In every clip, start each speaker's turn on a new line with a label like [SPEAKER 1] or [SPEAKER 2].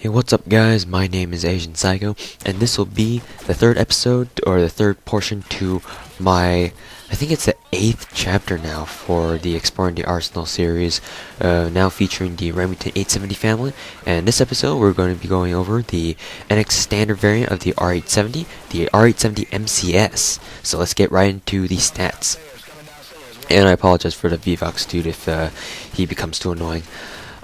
[SPEAKER 1] Hey, what's up guys? My name is Asian Psycho, and this will be the third episode, or the third portion to my, I think it's the 8th chapter now for the Exploring the Arsenal series, now featuring the Remington 870 family. And this episode we're going to be going over the NX standard variant of the R870, the R870 MCS. So let's get right into the stats. And I apologize for the VVox dude if he becomes too annoying.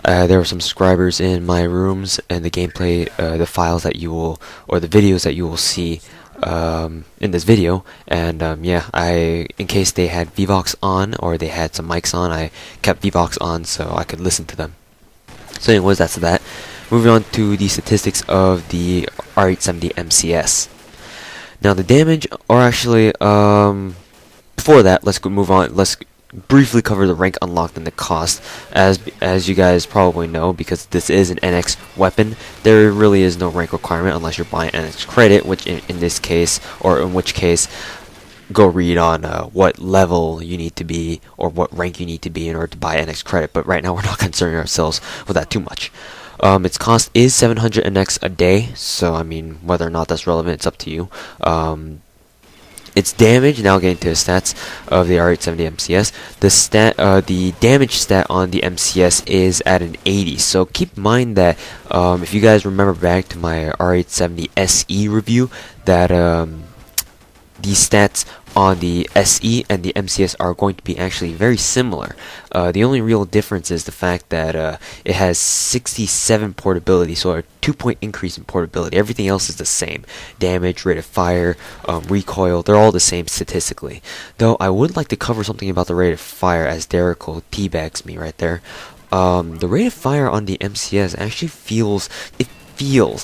[SPEAKER 1] There were some subscribers in my rooms, and the gameplay, the files that you will, or the videos that you will see in this video. And yeah, in case they had VVox on, or they had some mics on, I kept VVox on so I could listen to them. So anyways, that's that. Moving on to the statistics of the R870 MCS. Now the damage, or actually, before that, let's move on. Let's briefly cover the rank unlocked and the cost. As you guys probably know, because this is an NX weapon, there really is no rank requirement unless you're buying NX credit, which in this case, or in which case, go read on what level you need to be, or what rank you need to be in order to buy NX credit. But right now we're not concerning ourselves with that too much. Its cost is 700 NX a day, so I mean, whether or not that's relevant, it's up to you. Its damage, now getting to the stats of the R870 MCS, the damage stat on the MCS is at an 80. So keep in mind that if you guys remember back to my R870 SE review, that the stats on the SE and the MCS are going to be actually very similar. The only real difference is the fact that it has 67 portability, so a 2-point increase in portability. Everything else is the same. Damage, rate of fire, recoil, they're all the same statistically. Though I would like to cover something about the rate of fire, as Derico teabags me right there. The rate of fire on the MCS actually feels,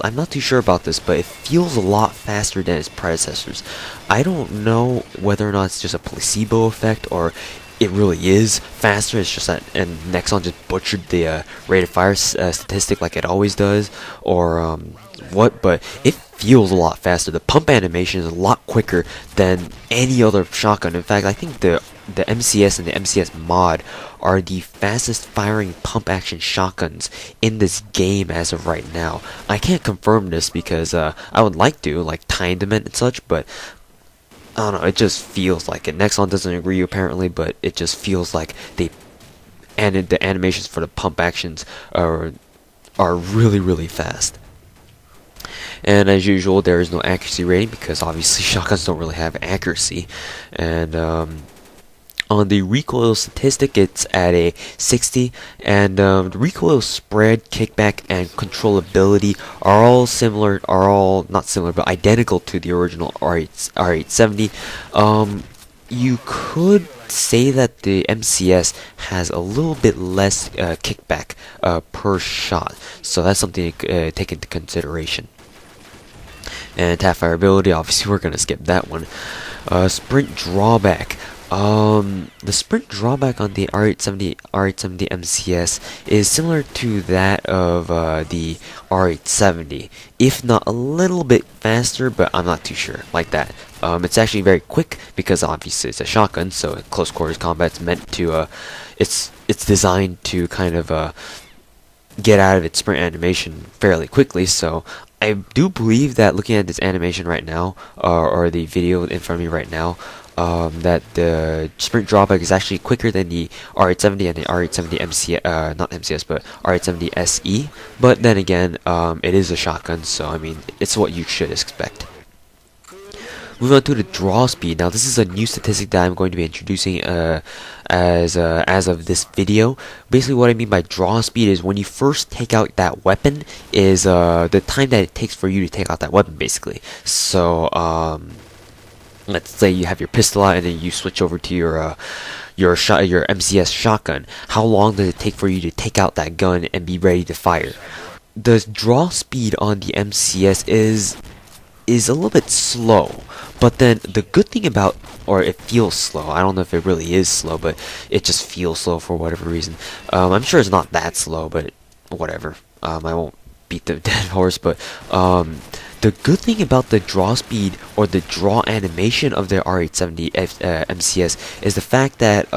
[SPEAKER 1] I'm not too sure about this, but it feels a lot faster than its predecessors. I don't know whether or not it's just a placebo effect, or it really is faster. It's just that, and Nexon just butchered the rate of fire statistic like it always does, or what, but it feels a lot faster. The pump animation is a lot quicker than any other shotgun. In fact, I think the MCS and the MCS mod are the fastest firing pump action shotguns in this game as of right now. I can't confirm this because I would like to, like time dement and such, but I don't know, it just feels like it. Nexon doesn't agree apparently, but it just feels like the animations for the pump actions are really fast. And as usual, there is no accuracy rating because obviously shotguns don't really have accuracy. And on the recoil statistic, it's at a 60, and the recoil spread, kickback, and controlability are all not similar, but identical to the original R870. You could say that the MCS has a little bit less kickback per shot, so that's something to take into consideration. And Tapfire ability, obviously we're gonna skip that one. Sprint drawback. The sprint drawback on the R870 MCS is similar to that of the R870, if not a little bit faster, but I'm not too sure like that. It's actually very quick because obviously it's a shotgun, so close quarters combat's meant to it's designed to kind of get out of its sprint animation fairly quickly. So I do believe that looking at this animation right now, or the video in front of me right now, that the sprint drawback is actually quicker than the R870 and the R870 MCS, not MCS, but R870 SE. But then again, it is a shotgun, so I mean, it's what you should expect. Moving on to the draw speed. Now this is a new statistic that I'm going to be introducing as of this video. Basically what I mean by draw speed is when you first take out that weapon is the time that it takes for you to take out that weapon, basically. So let's say you have your pistol out and then you switch over to your MCS shotgun. How long does it take for you to take out that gun and be ready to fire? The draw speed on the MCS is a little bit slow, but then the good thing about, or it feels slow, I don't know if it really is slow, but it just feels slow for whatever reason. I'm sure it's not that slow, but whatever. I won't beat the dead horse, but the good thing about the draw speed or the draw animation of the R870 MCS is the fact that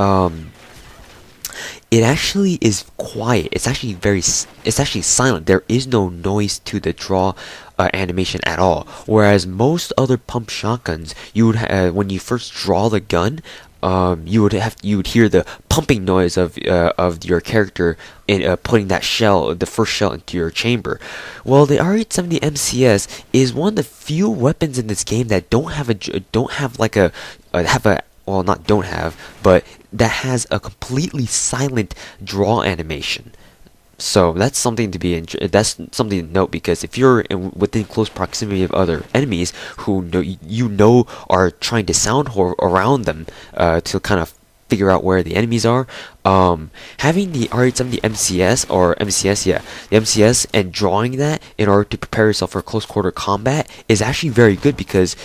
[SPEAKER 1] it actually is quiet. It's actually it's actually silent. There is no noise to the draw animation at all. Whereas most other pump shotguns, you would when you first draw the gun, you would hear the pumping noise of your character in putting that shell, the first shell, into your chamber. Well, the R870 MCS is one of the few weapons in this game that don't have like a well, not don't have, but that has a completely silent draw animation. So that's something to note, because if you're within close proximity of other enemies who are trying to sound around them to kind of figure out where the enemies are, having the R870 MCS or MCS, yeah, the MCS, and drawing that in order to prepare yourself for close quarter combat is actually very good, because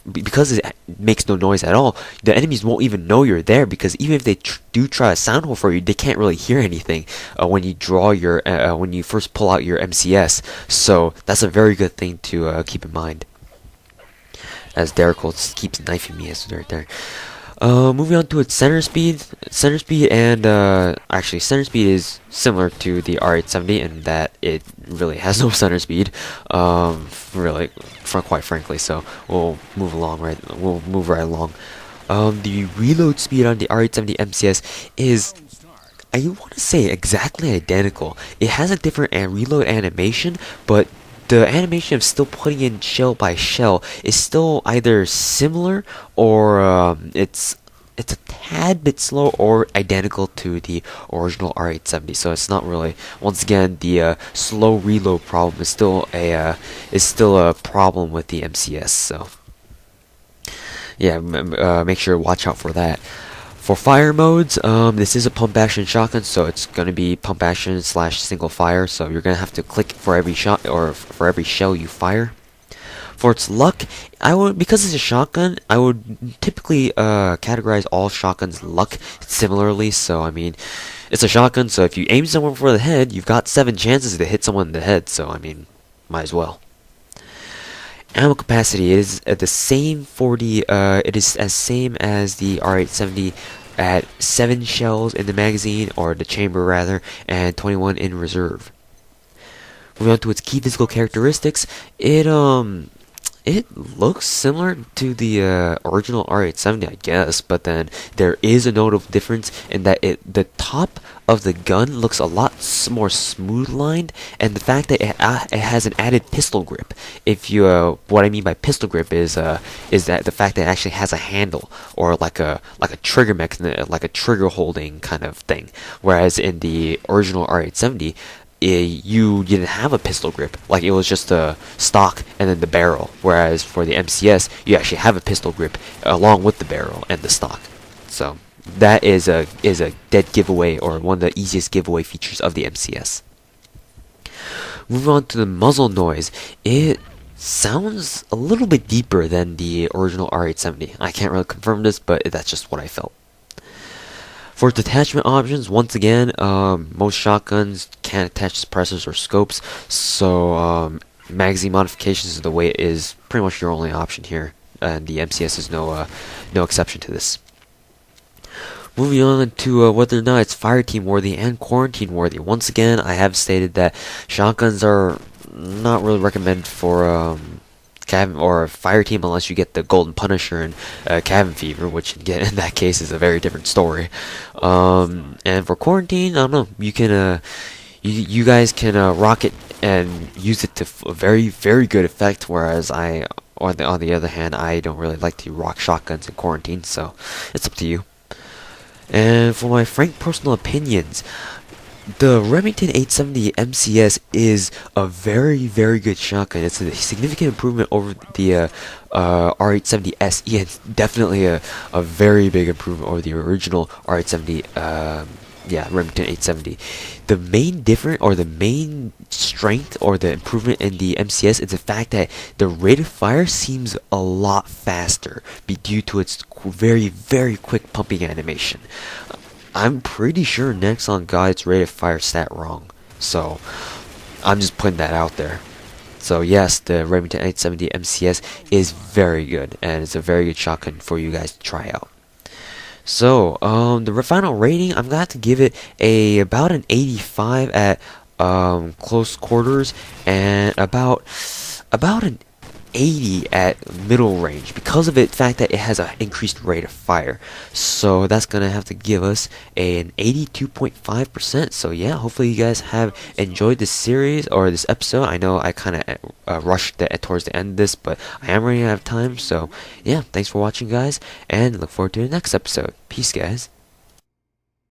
[SPEAKER 1] it makes no noise at all. The enemies won't even know you're there, because even if they do try a sound hole for you, they can't really hear anything when you draw your when you first pull out your MCS. So that's a very good thing to keep in mind. As Derek keeps knifing me as right there. Moving on to its center speed. Center speed is similar to the R870 in that it really has no center speed, really, quite frankly. So we'll move right along. The reload speed on the R870 MCS is, I want to say, exactly identical. It has a different reload animation, but the animation of still putting in shell by shell is still either similar or it's a tad bit slow or identical to the original R870. So it's not really, once again, the slow reload problem is still a problem with the MCS. So yeah, make sure to watch out for that. For fire modes, this is a pump action shotgun, so it's going to be pump action / single fire, so you're going to have to click for every shot or for every shell you fire. For its luck, because it's a shotgun, I would typically categorize all shotguns luck similarly. So I mean, it's a shotgun, so if you aim someone for the head, you've got 7 chances to hit someone in the head, so I mean, might as well. Ammo capacity is the same it is as same as the R870 at 7 shells in the magazine, or the chamber rather, and 21 in reserve. Moving on to its key physical characteristics, it looks similar to the original R870, I guess, but then there is a notable difference in that the top of the gun looks a lot more smooth lined, and the fact that it has an added pistol grip. If you what I mean by pistol grip is that the fact that it actually has a handle, or like a trigger mechanism, like a trigger holding kind of thing, whereas in the original R870, you didn't have a pistol grip. Like, it was just a stock and then the barrel, whereas for the MCS you actually have a pistol grip along with the barrel and the stock. So that is a dead giveaway, or one of the easiest giveaway features of the MCS. Moving on to the muzzle noise, it sounds a little bit deeper than the original R870. I can't really confirm this, but that's just what I felt. For detachment options, once again, most shotguns can't attach suppressors or scopes, so magazine modifications is the way it is pretty much your only option here, and the MCS is no exception to this. Moving on to whether or not it's fireteam worthy and quarantine worthy. Once again, I have stated that shotguns are not really recommended for cabin or fire team unless you get the Golden Punisher and Cabin Fever, which again in that case is a very different story. And for quarantine, I don't know, you can you guys can rock it and use it to a very, very good effect, whereas on the other hand, I don't really like to rock shotguns in quarantine, so it's up to you. And for my frank personal opinions, the Remington 870 MCS is a very, very good shotgun. It's a significant improvement over the R870 SE, and definitely a very big improvement over the original R870 Remington 870. The main difference, or the main strength, or the improvement in the MCS is the fact that the rate of fire seems a lot faster due to its very, very quick pumping animation. I'm pretty sure Nexon got its rate of fire stat wrong, so I'm just putting that out there. So yes, the Remington 870 MCS is very good, and it's a very good shotgun for you guys to try out. So, the final rating, I'm gonna have to give it about an 85 at close quarters, and about an 80 at middle range because of the fact that it has an increased rate of fire. So that's gonna have to give us an 82.5%. So yeah, hopefully you guys have enjoyed this series or this episode. I know I kind of rushed it towards the end of this, but I am running out of time. So yeah, thanks for watching, guys, and look forward to the next episode. Peace, guys.